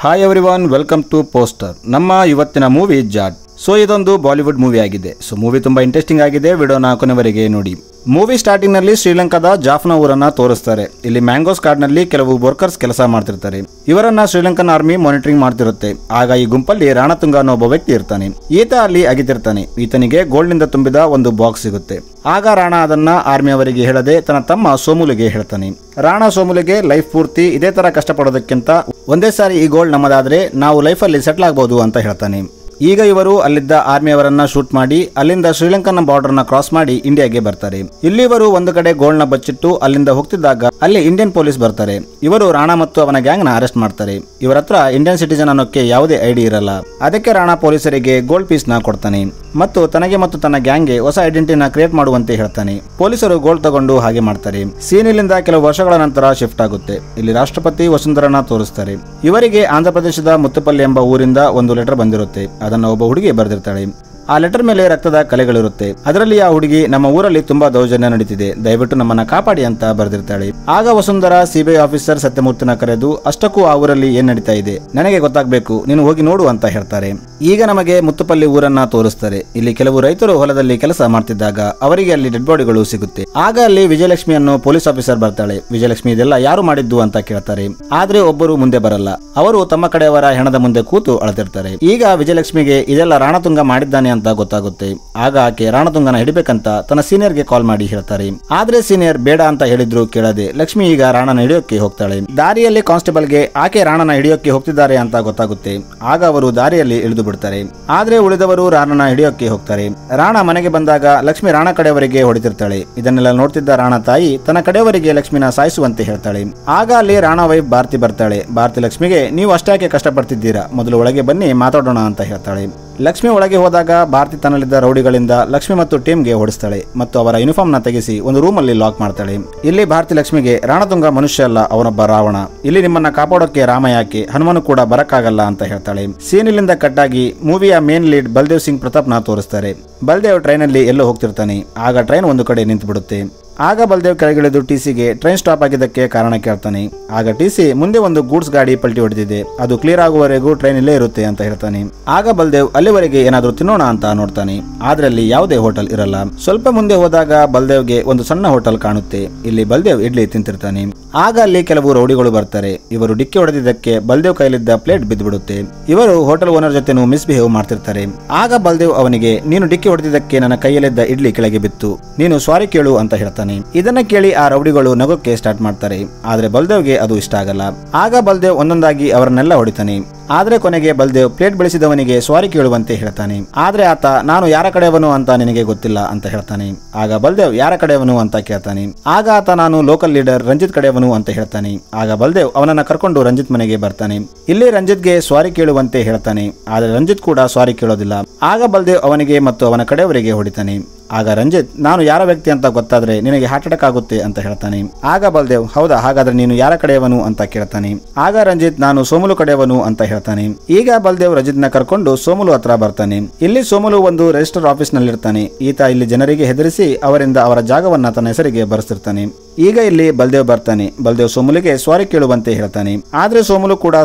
Hi everyone, welcome to poster. ನಮ್ಮ ಇವತ್ತಿನ movie Jaat. ಇದೊಂದು ಬಾಲಿವುಡ್ ಮೂವಿ ಆಗಿದೆ. ಮೂವಿ ತುಂಬಾ ಇಂಟ್ರೆಸ್ಟಿಂಗ್ ಆಗಿದೆ. ವಿಡಿಯೋನ ಕೊನೆವರೆಗೆ ನೋಡಿ. ಮೂವಿ ಸ್ಟಾರ್ಟಿಂಗ್ ನಲ್ಲಿ ಶ್ರೀಲಂಕಾದ ಜಾಫ್ನ ಊರನ್ನ ತೋರಿಸ್ತಾರೆ. ಇಲ್ಲಿ ಮ್ಯಾಂಗೋಸ್ ಕಾಡ್ನಲ್ಲಿ ಕೆಲವು ವರ್ಕರ್ಸ್ ಕೆಲಸ ಮಾಡ್ತಿರ್ತಾರೆ. ಇವರನ್ನ ಶ್ರೀಲಂಕನ್ ಆರ್ಮಿ ಮಾನಿಟರಿಂಗ್ ಮಾಡ್ತಿರುತ್ತೆ. ಆಗ ಈ ಗುಂಪಲ್ಲಿ ರಾಣತುಂಗ ಅನ್ನೋ ಒಬ್ಬ ವ್ಯಕ್ತಿ ಇರ್ತಾನೆ. ಈತ ಅಲ್ಲಿ ಅಗಿತಿರ್ತಾನೆ. ಈತನಿಗೆ ಗೋಲ್ಡ್ ನಿಂದ ತುಂಬಿದ ಒಂದು ಬಾಕ್ಸ್ ಸಿಗುತ್ತೆ. ಆಗ ರಾಣ ಅದನ್ನ ಆರ್ಮಿ ಅವರಿಗೆ ಹೇಳದೆ ತನ್ನ ತಮ್ಮ ಸೋಮುಲಿಗೆ ಹೇಳ್ತಾನೆ. ರಾಣ ಸೋಮುಲಿಗೆ ಲೈಫ್ ಪೂರ್ತಿ ಇದೇ ತರ ಕಷ್ಟಪಡೋದಕ್ಕಿಂತ ಒಂದೇ ಸಾರಿ ಈ ಗೋಲ್ಡ್ ನಮ್ಮದಾದ್ರೆ ನಾವು ಲೈಫಲ್ಲಿ ಸೆಟ್ಲ್ ಆಗ್ಬಹುದು ಅಂತ ಹೇಳ್ತಾನೆ. ಈಗ ಇವರು ಅಲ್ಲಿದ್ದ ಆರ್ಮಿಯವರನ್ನ ಶೂಟ್ ಮಾಡಿ ಅಲ್ಲಿಂದ ಶ್ರೀಲಂಕನ್ ಬಾರ್ಡರ್ ನ ಕ್ರಾಸ್ ಮಾಡಿ ಇಂಡಿಯಾಗೆ ಬರ್ತಾರೆ. ಇಲ್ಲಿ ಇವರು ಒಂದು ಕಡೆ ಗೋಲ್ಡ್ ನ ಬಚ್ಚಿಟ್ಟು ಅಲ್ಲಿಂದ ಹೋಗ್ತಿದ್ದಾಗ ಅಲ್ಲಿ ಇಂಡಿಯನ್ ಪೊಲೀಸ್ ಬರ್ತಾರೆ. ಇವರು ರಾಣ ಮತ್ತು ಅವನ ಗ್ಯಾಂಗ್ ನ ಅರೆಸ್ಟ್ ಮಾಡ್ತಾರೆ. ಇವರ ಹತ್ರ ಇಂಡಿಯನ್ ಸಿಟಿಜನ್ ಅನ್ನೋಕೆ ಯಾವುದೇ ಐಡಿ ಇರಲ್ಲ. ಅದಕ್ಕೆ ರಾಣ ಪೊಲೀಸರಿಗೆ ಗೋಲ್ಡ್ ಪೀಸ್ ನ ಕೊಡ್ತಾನೆ ಮತ್ತು ತನಗೆ ಮತ್ತು ತನ್ನ ಗ್ಯಾಂಗ್ಗೆ ಹೊಸ ಐಡೆಂಟಿಟಿನ ಕ್ರಿಯೇಟ್ ಮಾಡುವಂತೆ ಹೇಳ್ತಾನೆ. ಪೊಲೀಸರು ಗೋಲ್ಡ್ ತಗೊಂಡು ಹಾಗೆ ಮಾಡ್ತಾರೆ. ಸೀನ್ ಇಲ್ಲಿಂದ ಕೆಲವು ವರ್ಷಗಳ ನಂತರ ಶಿಫ್ಟ್ ಆಗುತ್ತೆ. ಇಲ್ಲಿ ರಾಷ್ಟ್ರಪತಿ ವಸುಂಧರನ ತೋರಿಸ್ತಾರೆ. ಇವರಿಗೆ ಆಂಧ್ರ ಪ್ರದೇಶದ ಮುತ್ತುಪಲ್ಲಿ ಎಂಬ ಊರಿಂದ ಒಂದು ಲೆಟರ್ ಬಂದಿರುತ್ತೆ. ಅದನ್ನ ಒಬ್ಬ ಹುಡುಗಿ ಬರೆದಿರ್ತಾಳೆ. ಆ ಲೆಟರ್ ಮೇಲೆ ರಕ್ತದ ಕಲೆಗಳಿರುತ್ತೆ. ಅದರಲ್ಲಿ ಆ ಹುಡುಗಿ ನಮ್ಮ ಊರಲ್ಲಿ ತುಂಬಾ ದೌರ್ಜನ್ಯ ನಡೀತಿದೆ, ದಯವಿಟ್ಟು ನಮ್ಮನ್ನ ಕಾಪಾಡಿ ಅಂತ ಬರೆದಿರ್ತಾಳೆ. ಆಗ ವಸುಂಧರ ಸಿಬಿಐ ಆಫೀಸರ್ ಸತ್ಯಮೂರ್ತಿನ ಕರೆದು ಅಷ್ಟಕ್ಕೂ ಆ ಊರಲ್ಲಿ ಏನ್ ನಡೀತಾ ಇದೆ ನನಗೆ ಗೊತ್ತಾಗ್ಬೇಕು, ನೀನು ಹೋಗಿ ನೋಡು ಅಂತ ಹೇಳ್ತಾರೆ. ಈಗ ನಮಗೆ ಮುತ್ತುಪಲ್ಲಿ ಊರನ್ನ ತೋರಿಸ್ತಾರೆ. ಇಲ್ಲಿ ಕೆಲವು ರೈತರು ಹೊಲದಲ್ಲಿ ಕೆಲಸ ಮಾಡ್ತಿದ್ದಾಗ ಅವರಿಗೆ ಅಲ್ಲಿ ಡೆಡ್ ಬಾಡಿಗಳು ಸಿಗುತ್ತೆ. ಆಗ ಅಲ್ಲಿ ವಿಜಯಲಕ್ಷ್ಮಿ ಅನ್ನೋ ಪೊಲೀಸ್ ಆಫೀಸರ್ ಬರ್ತಾಳೆ. ವಿಜಯಲಕ್ಷ್ಮಿ ಇದೆಲ್ಲ ಯಾರು ಮಾಡಿದ್ದು ಅಂತ ಕೇಳ್ತಾರೆ. ಆದ್ರೆ ಒಬ್ಬರು ಮುಂದೆ ಬರಲ್ಲ. ಅವರು ತಮ್ಮ ಕಡೆಯವರ ಹೆಣದ ಮುಂದೆ ಕೂತು ಅಳತಿರ್ತಾರೆ. ಈಗ ವಿಜಯಲಕ್ಷ್ಮಿಗೆ ಇದೆಲ್ಲ ರಾಣತುಂಗ ಮಾಡಿದ್ದಾನೆ ಅಂತ ಗೊತ್ತಾಗುತ್ತೆ. ಆಗ ಆಕೆ ರಾಣತುಂಗನ ಹಿಡಿಬೇಕಂತ ತನ್ನ ಸೀನಿಯರ್ಗೆ ಕಾಲ್ ಮಾಡಿ ಹೇಳ್ತಾರೆ. ಆದ್ರೆ ಸೀನಿಯರ್ ಬೇಡ ಅಂತ ಹೇಳಿದ್ರು ಕೇಳದೆ ಲಕ್ಷ್ಮಿ ಈಗ ರಾಣನ ಹಿಡಿಯೋಕೆ ಹೋಗ್ತಾಳೆ. ದಾರಿಯಲ್ಲಿ ಕಾನ್ಸ್ಟೇಬಲ್ಗೆ ಆಕೆ ರಾಣನ ಹಿಡಿಯೋಕೆ ಹೋಗ್ತಿದ್ದಾರೆ ಅಂತ ಗೊತ್ತಾಗುತ್ತೆ. ಆಗ ಅವರು ದಾರಿಯಲ್ಲಿ ಇಳಿದು ಬಿಡ್ತಾರೆ. ಆದ್ರೆ ಉಳಿದವರು ರಾಣನ ಹಿಡಿಯೋಕೆ ಹೋಗ್ತಾರೆ. ರಾಣ ಮನೆಗೆ ಬಂದಾಗ ಲಕ್ಷ್ಮಿ ರಾಣ ಕಡೆಯವರಿಗೆ ಹೊಡಿತಿರ್ತಾಳೆ. ಇದನ್ನೆಲ್ಲ ನೋಡ್ತಿದ್ದ ರಾಣ ತಾಯಿ ತನ್ನ ಕಡೆಯವರಿಗೆ ಲಕ್ಷ್ಮಿನ ಸಾಯಿಸುವಂತೆ ಹೇಳ್ತಾಳೆ. ಆಗ ಅಲ್ಲಿ ರಾಣ ವೈಫ್ ಭಾರತಿ ಬರ್ತಾಳೆ. ಭಾರತಿ ಲಕ್ಷ್ಮಿಗೆ ನೀವು ಅಷ್ಟಾಕೆ ಕಷ್ಟಪಡ್ತಿದ್ದೀರಾ, ಮೊದಲು ಒಳಗೆ ಬನ್ನಿ ಮಾತಾಡೋಣ ಅಂತ ಹೇಳ್ತಾಳೆ. ಲಕ್ಷ್ಮಿ ಒಳಗೆ ಹೋದಾಗ ಭಾರತಿ ತನ್ನಲ್ಲಿದ್ದ ರೌಡಿಗಳಿಂದ ಲಕ್ಷ್ಮಿ ಮತ್ತು ಟೀಮ್ಗೆ ಹೊಡಿಸ್ತಾಳೆ ಮತ್ತು ಅವರ ಯೂನಿಫಾರ್ಮ್ ನ ತೆಗೆಸಿ ಒಂದು ರೂಮ್ ಅಲ್ಲಿ ಲಾಕ್ ಮಾಡ್ತಾಳೆ. ಇಲ್ಲಿ ಭಾರತಿ ಲಕ್ಷ್ಮಿಗೆ ರಾಣತುಂಗ ಮನುಷ್ಯ ಅಲ್ಲ, ಅವನೊಬ್ಬ ರಾವಣ. ಇಲ್ಲಿ ನಿಮ್ಮನ್ನ ಕಾಪಾಡೋಕೆ ರಾಮ ಯಾಕೆ, ಹನುಮನು ಕೂಡ ಬರಕ್ಕಾಗಲ್ಲ ಅಂತ ಹೇಳ್ತಾಳೆ. ಸೀನ್ ಇಲ್ಲಿಂದ ಕಟ್ ಆಗಿ ಮೂವಿಯ ಮೇನ್ ಲೀಡ್ ಬಲ್ದೇವ್ ಸಿಂಗ್ ಪ್ರತಾಪ್ ನ ತೋರಿಸ್ತಾರೆ. ಬಲ್ದೇವ್ ಟ್ರೈನ್ ಅಲ್ಲಿ ಎಲ್ಲೋ ಹೋಗ್ತಿರ್ತಾನೆ. ಆಗ ಟ್ರೈನ್ ಒಂದು ಕಡೆ ನಿಂತು ಬಿಡುತ್ತೆ. ಆಗ ಬಲ್ದೇವ್ ಕೆಳಗಿಳಿದು ಟಿಸಿಗೆ ಟ್ರೈನ್ ಸ್ಟಾಪ್ ಆಗಿದ್ದಕ್ಕೆ ಕಾರಣ ಕೇಳ್ತಾನೆ. ಆಗ ಟಿಸಿ ಮುಂದೆ ಒಂದು ಗೂಡ್ಸ್ ಗಾಡಿ ಪಲ್ಟಿ ಹೊಡೆದಿದೆ, ಅದು ಕ್ಲಿಯರ್ ಆಗುವವರೆಗೂ ಟ್ರೈನ್ ಇಲ್ಲೇ ಇರುತ್ತೆ ಅಂತ ಹೇಳ್ತಾನೆ. ಆಗ ಬಲ್ದೇವ್ ಅಲ್ಲಿವರೆಗೆ ಏನಾದ್ರೂ ತಿನ್ನೋಣ ಅಂತ ನೋಡ್ತಾನೆ. ಆದ್ರೆ ಅಲ್ಲಿ ಯಾವುದೇ ಹೋಟೆಲ್ ಇರಲ್ಲ. ಸ್ವಲ್ಪ ಮುಂದೆ ಹೋದಾಗ ಬಲ್ದೇವ್ಗೆ ಒಂದು ಸಣ್ಣ ಹೋಟೆಲ್ ಕಾಣುತ್ತೆ. ಇಲ್ಲಿ ಬಲ್ದೇವ್ ಇಡ್ಲಿ ತಿಂತಿರ್ತಾನೆ. ಆಗ ಅಲ್ಲಿ ಕೆಲವು ರೌಡಿಗಳು ಬರ್ತಾರೆ. ಇವರು ಡಿಕ್ಕಿ ಹೊಡೆದಿದ್ದಕ್ಕೆ ಬಲ್ದೇವ್ ಕೈಲಿದ್ದ ಪ್ಲೇಟ್ ಬಿದ್ದುಬಿಡುತ್ತೆ. ಇವರು ಹೋಟೆಲ್ ಓನರ್ ಜೊತೆನೂ ಮಿಸ್ಬಿಹೇವ್ ಮಾಡ್ತಿರ್ತಾರೆ. ಆಗ ಬಲ್ದೇವ್ ಅವನಿಗೆ ನೀನು ಡಿಕ್ಕಿ ಹೊಡೆದಿದ್ದಕ್ಕೆ ನನ್ನ ಕೈಯಲ್ಲಿದ್ದ ಇಡ್ಲಿ ಕೆಳಗೆ ಬಿತ್ತು, ನೀನು ಸಾರಿ ಕೇಳು ಅಂತ ಹೇಳ್ತಾನೆ. ಇದನ್ನ ಕೇಳಿ ಆ ರೌಡಿಗಳು ನಗೋಕ್ಕೆ ಸ್ಟಾರ್ಟ್ ಮಾಡ್ತಾರೆ. ಆದ್ರೆ ಬಲ್ದೇವ್ಗೆ ಅದು ಇಷ್ಟ ಆಗಲ್ಲ. ಆಗ ಬಲ್ದೇವ್ ಒಂದೊಂದಾಗಿ ಅವರನ್ನೆಲ್ಲ ಹೊಡಿತಾನೆ. ಆದ್ರೆ ಕೊನೆಗೆ ಬಲ್ದೇವ್ ಪ್ಲೇಟ್ ಬೆಳೆಸಿದವನಿಗೆ ಸಾರಿ ಕೇಳುವಂತೆ ಹೇಳ್ತಾನೆ. ಆದ್ರೆ ಆತ ನಾನು ಯಾರ ಕಡೆಯವನು ಅಂತ ನಿನಗೆ ಗೊತ್ತಿಲ್ಲ ಅಂತ ಹೇಳ್ತಾನೆ. ಆಗ ಬಲ್ದೇವ್ ಯಾರ ಕಡೆಯವನು ಅಂತ ಕೇಳ್ತಾನೆ. ಆಗ ಆತ ನಾನು ಲೋಕಲ್ ಲೀಡರ್ ರಂಜಿತ್ ಕಡೆಯವನು ಅಂತ ಹೇಳ್ತಾನೆ. ಆಗ ಬಲ್ದೇವ್ ಅವನನ್ನ ಕರ್ಕೊಂಡು ರಂಜಿತ್ ಮನೆಗೆ ಬರ್ತಾನೆ. ಇಲ್ಲಿ ರಂಜಿತ್ಗೆ ಸಾರಿ ಕೇಳುವಂತೆ ಹೇಳ್ತಾನೆ. ಆದ್ರೆ ರಂಜಿತ್ ಕೂಡ ಸಾರಿ ಕೇಳೋದಿಲ್ಲ. ಆಗ ಬಲ್ದೇವ್ ಅವನಿಗೆ ಮತ್ತು ಅವನ ಕಡೆಯವರಿಗೆ ಹೊಡಿತಾನೆ. ಆಗ ರಂಜಿತ್ ನಾನು ಯಾರ ವ್ಯಕ್ತಿ ಅಂತ ಗೊತ್ತಾದ್ರೆ ನಿನಗೆ ಹಾರ್ಟ್ ಅಟ್ಯಾಕ್ ಆಗುತ್ತೆ ಅಂತ ಹೇಳ್ತಾನೆ. ಆಗ ಬಲ್ದೇವ್ ಹೌದಾ, ಹಾಗಾದ್ರೆ ನೀನು ಯಾರ ಕಡೆಯವನು ಅಂತ ಕೇಳ್ತಾನೆ. ಆಗ ರಂಜಿತ್ ನಾನು ಸೋಮುಲು ಕಡೆಯವನು ಅಂತ ಹೇಳ್ತಾನೆ. ಈಗ ಬಲ್ದೇವ್ ರಂಜಿತ್ ನ ಕರ್ಕೊಂಡು ಸೋಮುಲು ಹತ್ರ ಬರ್ತಾನೆ. ಇಲ್ಲಿ ಸೋಮುಲು ಒಂದು ರಿಜಿಸ್ಟರ್ ಆಫೀಸ್ ನಲ್ಲಿರ್ತಾನೆ. ಈತ ಇಲ್ಲಿ ಜನರಿಗೆ ಹೆದರಿಸಿ ಅವರಿಂದ ಅವರ ಜಾಗವನ್ನ ತನ್ನ ಹೆಸರಿಗೆ ಬರೆಸಿರ್ತಾನೆ. ಈಗ ಇಲ್ಲಿ ಬಲ್ದೇವ್ ಬರ್ತಾನೆ. ಬಲ್ದೇವ್ ಸೋಮುಲಿಗೆ ಸಾರಿ ಕೇಳುವಂತೆ ಹೇಳ್ತಾನೆ. ಆದ್ರೆ ಸೋಮುಲು ಕೂಡ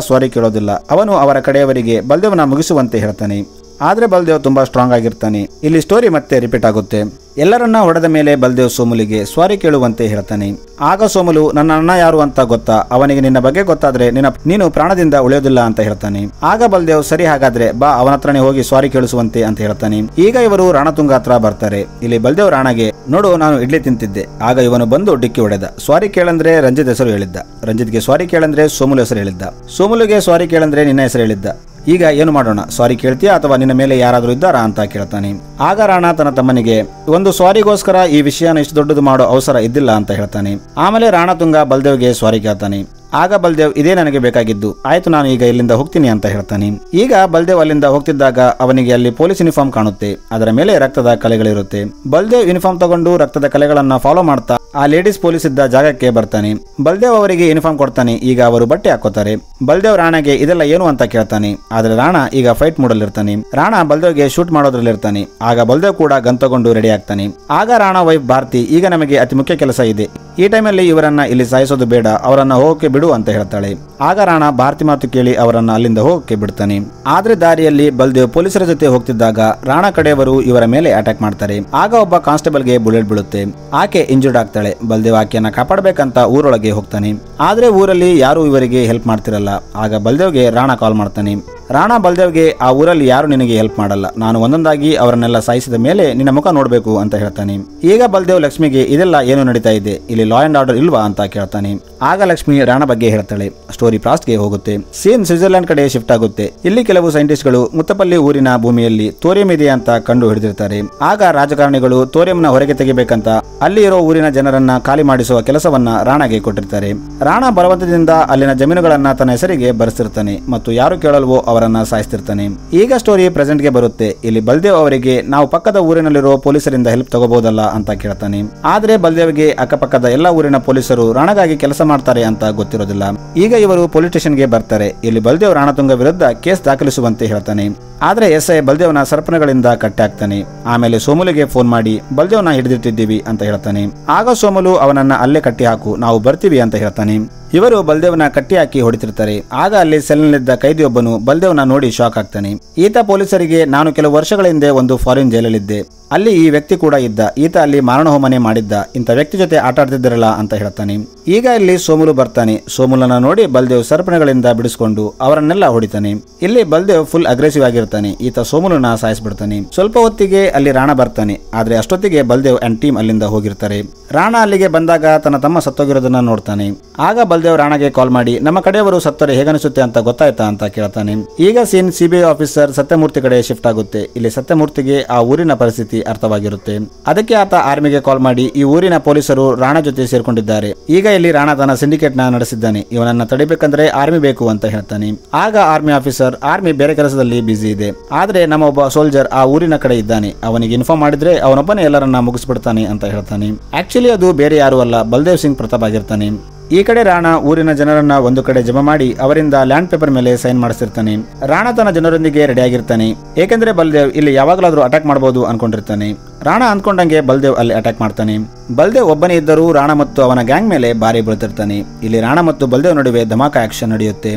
ಸಾರಿ ಕೇಳೋದಿಲ್ಲ. ಅವನು ಅವರ ಕಡೆಯವರಿಗೆ ಬಲ್ದೇವ್ನ ಮುಗಿಸುವಂತೆ ಹೇಳ್ತಾನೆ. ಆದ್ರೆ ಬಲ್ದೇವ್ ತುಂಬಾ ಸ್ಟ್ರಾಂಗ್ ಆಗಿರ್ತಾನೆ. ಇಲ್ಲಿ ಸ್ಟೋರಿ ಮತ್ತೆ ರಿಪೀಟ್ ಆಗುತ್ತೆ. ಎಲ್ಲರನ್ನ ಹೊಡೆದ ಮೇಲೆ ಬಲ್ದೇವ್ ಸೋಮುಲಿಗೆ ಸಾರಿ ಕೇಳುವಂತೆ ಹೇಳ್ತಾನೆ. ಆಗ ಸೋಮುಲು ನನ್ನ ಅಣ್ಣ ಯಾರು ಅಂತ ಗೊತ್ತಾ, ಅವನಿಗೆ ನಿನ್ನ ಬಗ್ಗೆ ಗೊತ್ತಾದ್ರೆ ನೀನು ಪ್ರಾಣದಿಂದ ಉಳಿಯೋದಿಲ್ಲ ಅಂತ ಹೇಳ್ತಾನೆ. ಆಗ ಬಲ್ದೇವ್ ಸರಿ ಹಾಗಾದ್ರೆ ಬಾ ಅವನ ಹತ್ರನೇ ಹೋಗಿ ಸಾರಿ ಕೇಳಿಸುವಂತೆ ಅಂತ ಹೇಳ್ತಾನೆ. ಈಗ ಇವರು ರಾಣತುಂಗ ಹತ್ರ ಬರ್ತಾರೆ. ಇಲ್ಲಿ ಬಲ್ದೇವ್ ರಾಣಗೆ ನೋಡು ನಾನು ಇಡ್ಲಿ ತಿಂತಿದ್ದೆ, ಆಗ ಇವನು ಬಂದು ಡಿಕ್ಕಿ ಹೊಡೆದ, ಸಾರಿ ಕೇಳಂದ್ರೆ ರಂಜಿತ್ ಹೆಸರು ಹೇಳಿದ್ದ, ರಂಜಿತ್ಗೆ ಸಾರಿ ಕೇಳಂದ್ರೆ ಸೋಮುಲು ಹೆಸರು ಹೇಳಿದ್ದ, ಸೋಮುಲಿಗೆ ಸಾರಿ ಕೇಳಂದ್ರೆ ನಿನ್ನ ಹೆಸರು ಹೇಳಿದ್ದ, ಈಗ ಏನು ಮಾಡೋಣ, ಸಾರಿ ಕೇಳ್ತೀಯಾ ಅಥವಾ ನಿನ್ನ ಮೇಲೆ ಯಾರಾದ್ರೂ ಇದ್ದಾರಾ ಅಂತ ಕೇಳ್ತಾನೆ. ಆಗ ರಾಣ ತನ್ನ ತಮ್ಮನಿಗೆ ಒಂದು ಸಾರಿಗೋಸ್ಕರ ಈ ವಿಷಯನ ಇಷ್ಟು ದೊಡ್ಡದು ಮಾಡೋ ಅವಸರ ಇದ್ದಿಲ್ಲ ಅಂತ ಹೇಳ್ತಾನೆ. ಆಮೇಲೆ ರಾಣತುಂಗ ಬಲ್ದೇವ್ಗೆ ಸಾರಿ ಕೇಳ್ತಾನೆ. ಆಗ ಬಲ್ದೇವ್ ಇದೇ ನನಗೆ ಬೇಕಾಗಿದ್ದು, ಆಯ್ತು ನಾನು ಈಗ ಇಲ್ಲಿಂದ ಹೋಗ್ತೀನಿ ಅಂತ ಹೇಳ್ತಾನೆ. ಈಗ ಬಲ್ದೇವ್ ಅಲ್ಲಿಂದ ಹೋಗ್ತಿದ್ದಾಗ ಅವನಿಗೆ ಅಲ್ಲಿ ಪೊಲೀಸ್ ಯೂನಿಫಾರ್ಮ್ ಕಾಣುತ್ತೆ. ಅದರ ಮೇಲೆ ರಕ್ತದ ಕಲೆಗಳಿರುತ್ತೆ. ಬಲ್ದೇವ್ ಯೂನಿಫಾರ್ಮ್ ತಗೊಂಡು ರಕ್ತದ ಕಲೆಗಳನ್ನ ಫಾಲೋ ಮಾಡ್ತಾ ಆ ಲೇಡೀಸ್ ಪೊಲೀಸ್ ಇದ್ದ ಜಾಗಕ್ಕೆ ಬರ್ತಾನೆ. ಬಲ್ದೇವ್ ಅವರಿಗೆ ಯೂನಿಫಾರ್ಮ್ ಕೊಡ್ತಾನೆ. ಈಗ ಅವರು ಬಟ್ಟೆ ಹಾಕೋತಾರೆ. ಬಲ್ದೇವ್ ರಾಣಗೆ ಇದೆಲ್ಲ ಏನು ಅಂತ ಕೇಳ್ತಾನೆ. ಆದ್ರೆ ರಾಣ ಈಗ ಫೈಟ್ ಮೂಡಲ್ಲಿರ್ತಾನೆ. ರಾಣ ಬಲ್ದೇವ್ಗೆ ಶೂಟ್ ಮಾಡೋದ್ರಲ್ಲಿರ್ತಾನೆ. ಆಗ ಬಲ್ದೇವ್ ಕೂಡ ಗನ್ ತಗೊಂಡು ರೆಡಿ ಆಗ್ತಾನೆ. ಆಗ ರಾಣ ವೈಫ್ ಭಾರತಿ ಈಗ ನಮಗೆ ಅತಿ ಮುಖ್ಯ ಕೆಲಸ ಇದೆ, ಈ ಟೈಮಲ್ಲಿ ಇವರನ್ನ ಇಲ್ಲಿ ಸಾಯಿಸೋದು ಬೇಡ, ಅವರನ್ನ ಹೋಗಕ್ಕೆ ಬಿಡು ಬಿಡು ಅಂತ ಹೇಳ್ತಾಳೆ. ಆಗ ರಾಣಾ ಭಾರತಿ ಮಾತು ಕೇಳಿ ಅವರನ್ನ ಅಲ್ಲಿಂದ ಹೋಗಕ್ಕೆ ಬಿಡ್ತಾನೆ. ಆದ್ರೆ ದಾರಿಯಲ್ಲಿ ಬಲ್ದೇವ್ ಪೊಲೀಸರ ಜೊತೆ ಹೋಗ್ತಿದ್ದಾಗ ರಾಣಾ ಕಡೆಯವರು ಇವರ ಮೇಲೆ ಅಟ್ಯಾಕ್ ಮಾಡ್ತಾರೆ. ಆಗ ಒಬ್ಬ ಕಾನ್ಸ್ಟೇಬಲ್ಗೆ ಬುಲೆಟ್ ಬೀಳುತ್ತೆ. ಆಕೆ ಇಂಜರ್ಡ್ ಆಗ್ತಾಳೆ. ಬಲ್ದೇವ್ ಆಕೆಯನ್ನ ಕಾಪಾಡಬೇಕಂತ ಊರೊಳಗೆ ಹೋಗ್ತಾನೆ. ಆದ್ರೆ ಊರಲ್ಲಿ ಯಾರು ಇವರಿಗೆ ಹೆಲ್ಪ್ ಮಾಡ್ತಿರಲ್ಲ. ಆಗ ಬಲ್ದೇವ್ಗೆ ರಾಣಾ ಕಾಲ್ ಮಾಡ್ತಾನೆ. ರಾಣಾ ಬಲ್ದೇವ್ಗೆ ಆ ಊರಲ್ಲಿ ಯಾರು ನಿನಗೆ ಹೆಲ್ಪ್ ಮಾಡಲ್ಲ, ನಾನು ಒಂದೊಂದಾಗಿ ಅವರನ್ನೆಲ್ಲ ಸಾಯಿಸಿದ ಮೇಲೆ ನಿನ್ನ ಮುಖ ನೋಡ್ಬೇಕು ಅಂತ ಹೇಳ್ತಾನೆ. ಈಗ ಬಲ್ದೇವ್ ಲಕ್ಷ್ಮಿಗೆ ಇದೆಲ್ಲ ಏನು ನಡೀತಾ ಇದೆ, ಇಲ್ಲಿ ಲಾ ಅಂಡ್ ಆರ್ಡರ್ ಇಲ್ವಾ ಅಂತ ಕೇಳ್ತಾನೆ. ಆಗ ಲಕ್ಷ್ಮಿ ರಾಣಾ ಬಗ್ಗೆ ಹೇಳ್ತಾಳೆ. ಸ್ಟೋರಿ ಪ್ರಾಸ್ಟ್ಗೆ ಹೋಗುತ್ತೆ. ಸೀನ್ ಸ್ವಿಟ್ಜರ್ಲೆಂಡ್ ಕಡೆ ಶಿಫ್ಟ್ ಆಗುತ್ತೆ. ಇಲ್ಲಿ ಕೆಲವು ಸೈಂಟಿಸ್ಟ್ಗಳು ಮುತ್ತಪಲ್ಲಿ ಊರಿನ ಭೂಮಿಯಲ್ಲಿ ಥೋರಿಯಂ ಇದೆ ಅಂತ ಕಂಡು ಹಿಡಿದಿರ್ತಾರೆ. ಆಗ ರಾಜಕಾರಣಿಗಳು ಥೋರಿಯಂನ ಹೊರಗೆ ತೆಗಿಬೇಕಂತ ಅಲ್ಲಿ ಇರೋ ಊರಿನ ಜನರನ್ನ ಖಾಲಿ ಮಾಡಿಸುವ ಕೆಲಸವನ್ನ ರಾಣಾಗೆ ಕೊಟ್ಟಿರ್ತಾರೆ. ರಾಣಾ ಬಲವಂತದಿಂದ ಅಲ್ಲಿನ ಜಮೀನುಗಳನ್ನ ತನ್ನ ಹೆಸರಿಗೆ ಬರೆಸಿರ್ತಾನೆ ಮತ್ತು ಯಾರು ಕೇಳಲ್ವೋ ಅವರನ್ನ ಸಾಯಿಸ್ತಿರ್ತಾನೆ. ಈಗ ಸ್ಟೋರಿ ಪ್ರೆಸೆಂಟ್ಗೆ ಬರುತ್ತೆ. ಇಲ್ಲಿ ಬಲ್ದೇವ್ ಅವರಿಗೆ ನಾವು ಪಕ್ಕದ ಊರಿನಲ್ಲಿರೋ ಪೊಲೀಸರಿಂದ ಹೆಲ್ಪ್ ತಗೋಬಹುದಲ್ಲ ಅಂತ ಕೇಳ್ತಾನೆ. ಆದ್ರೆ ಬಲ್ದೇವ್ಗೆ ಅಕ್ಕಪಕ್ಕದ ಎಲ್ಲ ಊರಿನ ಪೊಲೀಸರು ರಾಣಾಗಾಗಿ ಕೆಲಸ ಮಾಡ್ತಾರೆ ಅಂತ ಗೊತ್ತಿರೋದಿಲ್ಲ. ಈಗ ಇವರು ಪೊಲೀಸ್ ಸ್ಟೇಷನ್ಗೆ ಬರ್ತಾರೆ. ಇಲ್ಲಿ ಬಲ್ದೇವ್ ರಾಣತುಂಗ ವಿರುದ್ಧ ಕೇಸ್ ದಾಖಲಿಸುವಂತೆ ಹೇಳ್ತಾನೆ. ಆದ್ರೆ ಎಸ್ಐ ಬಲ್ದೇವ್ನ ಸರ್ಪಣಗಳಿಂದ ಕಟ್ಟಾಕ್ತಾನೆ. ಆಮೇಲೆ ಸೋಮುಲಿಗೆ ಫೋನ್ ಮಾಡಿ ಬಲ್ದೇವ್ನ ಹಿಡಿದಿಟ್ಟಿದ್ದೀವಿ ಅಂತ ಹೇಳ್ತಾನೆ. ಆಗ ಸೋಮುಲು ಅವನನ್ನ ಅಲ್ಲೇ ಕಟ್ಟಿ ಹಾಕು, ನಾವು ಬರ್ತೀವಿ ಅಂತ ಹೇಳ್ತಾನೆ. ಇವರು ಬಲ್ದೇವ್ನ ಕಟ್ಟಿ ಹಾಕಿ ಹೊಡಿತಿರ್ತಾರೆ. ಆಗ ಅಲ್ಲಿ ಸೆಲ್ನಲ್ಲಿದ್ದ ಕೈದಿಯೊಬ್ಬನು ಬಲ್ದೇವ್ನ ನೋಡಿ ಶಾಕ್ ಆಗ್ತಾನೆ. ಈತ ಪೊಲೀಸರಿಗೆ ನಾನು ಕೆಲವು ವರ್ಷಗಳ ಹಿಂದೆ ಒಂದು ಫಾರಿನ್ ಜೈಲಲ್ಲಿದ್ದೆ, ಅಲ್ಲಿ ಈ ವ್ಯಕ್ತಿ ಕೂಡ ಇದ್ದ, ಈತ ಅಲ್ಲಿ ಮಾರಣಹೋಮನೆ ಮಾಡಿದ್ದ, ಇಂಥ ವ್ಯಕ್ತಿ ಜೊತೆ ಆಟ ಆಡ್ತಿದ್ದಿರಲ್ಲ ಅಂತ ಹೇಳ್ತಾನೆ. ಈಗ ಇಲ್ಲಿ ಸೋಮುಲು ಬರ್ತಾನೆ. ಸೋಮುಲನ ನೋಡಿ ಬಲ್ದೇವ್ ಸರ್ಪಣೆಗಳಿಂದ ಬಿಡಿಸ್ಕೊಂಡು ಅವರನ್ನೆಲ್ಲ ಹೊಡಿತಾನೆ. ಇಲ್ಲಿ ಬಲ್ದೇವ್ ಫುಲ್ ಅಗ್ರೆಸಿವ್ ಆಗಿರ್ತಾನೆ. ಈತ ಸೋಮುಲನ ಸಾಯಿಸ್ಬಿಡ್ತಾನೆ. ಸ್ವಲ್ಪ ಹೊತ್ತಿಗೆ ಅಲ್ಲಿ ರಾಣಾ ಬರ್ತಾನೆ. ಆದ್ರೆ ಅಷ್ಟೊತ್ತಿಗೆ ಬಲ್ದೇವ್ ಅಂಡ್ ಟೀಮ್ ಅಲ್ಲಿಂದ ಹೋಗಿರ್ತಾರೆ. ರಾಣಾ ಅಲ್ಲಿಗೆ ಬಂದಾಗ ತನ್ನ ತಮ್ಮ ಸತ್ತೋಗಿರೋದನ್ನ ನೋಡ್ತಾನೆ. ಆಗ ಬಲ್ದೇವ್ ರಾಣಾಗೆ ಕಾಲ್ ಮಾಡಿ ನಮ್ಮ ಕಡೆಯವರು ಸತ್ತರೆ ಹೇಗನಿಸುತ್ತೆ ಅಂತ ಗೊತ್ತಾಯ್ತಾ ಅಂತ ಕೇಳ್ತಾನೆ. ಈಗ ಸೀನ್ ಸಿಬಿಐ ಆಫೀಸರ್ ಸತ್ಯಮೂರ್ತಿ ಕಡೆ ಶಿಫ್ಟ್ ಆಗುತ್ತೆ. ಇಲ್ಲಿ ಸತ್ಯಮೂರ್ತಿಗೆ ಆ ಊರಿನ ಪರಿಸ್ಥಿತಿ ಅರ್ಥವಾಗಿರುತ್ತೆ. ಅದಕ್ಕೆ ಆತ ಆರ್ಮಿಗೆ ಕಾಲ್ ಮಾಡಿ ಈ ಊರಿನ ಪೊಲೀಸರು ರಾಣಾ ಜೊತೆ ಸೇರ್ಕೊಂಡಿದ್ದಾರೆ. ಈಗ ಇಲ್ಲಿ ರಾಣಾ ತನ್ನ ಸಿಂಡಿಕೇಟ್ ನ ನಡೆಸಿದ್ದಾನೆ, ಇವನನ್ನ ತಡಿಬೇಕಂದ್ರೆ ಆರ್ಮಿ ಬೇಕು ಅಂತ ಹೇಳ್ತಾನೆ. ಆಗ ಆರ್ಮಿ ಆಫೀಸರ್ ಆರ್ಮಿ ಬೇರೆ ಕೆಲಸದಲ್ಲಿ ಬಿಸಿ ಇದೆ, ಆದ್ರೆ ನಮ್ಮ ಒಬ್ಬ ಸೋಲ್ಜರ್ ಆ ಊರಿನ ಕಡೆ ಇದ್ದಾನೆ, ಅವನಿಗೆ ಇನ್ಫಾರ್ಮ್ ಮಾಡಿದ್ರೆ ಅವನೊಬ್ಬನೇ ಎಲ್ಲರನ್ನ ಮುಗಿಸ್ಬಿಡ್ತಾನೆ ಅಂತ ಹೇಳ್ತಾನೆ. ಆಕ್ಚುಲಿ ಅದು ಬೇರೆ ಯಾರು ಅಲ್ಲ, ಬಲ್ದೇವ್ ಸಿಂಗ್ ಪ್ರತಾಪ್ ಆಗಿರ್ತಾನೆ. ಈ ಕಡೆ ರಾಣಾ ಊರಿನ ಜನರನ್ನ ಒಂದು ಕಡೆ ಜಮಾ ಮಾಡಿ ಅವರಿಂದ ಲ್ಯಾಂಡ್ ಪೇಪರ್ ಮೇಲೆ ಸೈನ್ ಮಾಡಿಸಿರ್ತಾನೆ. ರಾಣಾ ತನ್ನ ಜನರೊಂದಿಗೆ ರೆಡಿ ಆಗಿರ್ತಾನೆ, ಏಕೆಂದ್ರೆ ಬಲ್ದೇವ್ ಇಲ್ಲಿ ಯಾವಾಗಲಾದ್ರೂ ಅಟ್ಯಾಕ್ ಮಾಡಬಹುದು ಅನ್ಕೊಂಡಿರ್ತಾನೆ. ರಾಣಾ ಅಂದ್ಕೊಂಡಂಗೆ ಬಲ್ದೇವ್ ಅಲ್ಲಿ ಅಟ್ಯಾಕ್ ಮಾಡ್ತಾನೆ. ಬಲ್ದೇವ್ ಒಬ್ಬನೇ ಇದ್ದರೂ ರಾಣಾ ಮತ್ತು ಅವನ ಗ್ಯಾಂಗ್ ಮೇಲೆ ಬಾರಿ ಬೀಳ್ತಿರ್ತಾನೆ. ಇಲ್ಲಿ ರಾಣಾ ಮತ್ತು ಬಲ್ದೇವ್ ನಡುವೆ ಧಮಾಕ ಆಕ್ಷನ್ ನಡೆಯುತ್ತೆ.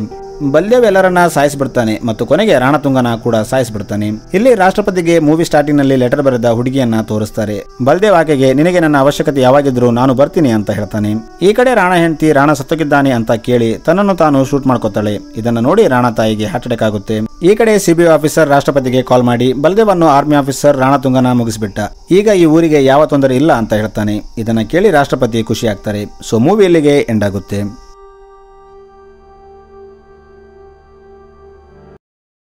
ಬಲ್ದೇವ್ ಎಲ್ಲರನ್ನ ಸಾಯಿಸ್ಬಿಡ್ತಾನೆ ಮತ್ತು ಕೊನೆಗೆ ರಾಣತುಂಗನ ಕೂಡ ಸಾಯಿಸ್ಬಿಡ್ತಾನೆ. ಇಲ್ಲಿ ರಾಷ್ಟ್ರಪತಿಗೆ ಮೂವಿ ಸ್ಟಾರ್ಟಿಂಗ್ ನಲ್ಲಿ ಲೆಟರ್ ಬರೆದ ಹುಡುಗಿಯನ್ನ ತೋರಿಸ್ತಾರೆ. ಬಲ್ದೇವ್ ಆಕೆಗೆ ನಿನಗೆ ನನ್ನ ಅವಶ್ಯಕತೆ ಯಾವಾಗಿದ್ರು ನಾನು ಬರ್ತೀನಿ ಅಂತ ಹೇಳ್ತಾನೆ. ಈ ಕಡೆ ರಾಣಾ ಹೆಂಡತಿ ರಾಣಾ ಸತ್ತೋಗಿದ್ದಾನೆ ಅಂತ ಕೇಳಿ ತನ್ನನ್ನು ತಾನು ಶೂಟ್ ಮಾಡ್ಕೋತಾಳೆ. ಇದನ್ನ ನೋಡಿ ರಾಣಾ ತಾಯಿಗೆ ಹಾರ್ಟ್ ಅಟ್ಯಾಕ್ ಆಗುತ್ತೆ. ಈ ಕಡೆ ಸಿಬಿಐ ಆಫೀಸರ್ ರಾಷ್ಟ್ರಪತಿಗೆ ಕಾಲ್ ಮಾಡಿ ಬಲ್ದೇವ್ ಅನ್ನು ಆರ್ಮಿ ಆಫೀಸರ್ ರಾಣತುಂಗನ ಮುಗಿಸ್ಬಿಟ್ಟ, ಈಗ ಈ ಊರಿಗೆ ಯಾವ ತೊಂದರೆ ಇಲ್ಲ ಅಂತ ಹೇಳ್ತಾನೆ. ಇದನ್ನ ಕೇಳಿ ರಾಷ್ಟ್ರಪತಿ ಖುಷಿ ಆಗ್ತಾರೆ. ಸೊ ಮೂವಿ ಇಲ್ಲಿಗೆ ಎಂಡ್ ಆಗುತ್ತೆ.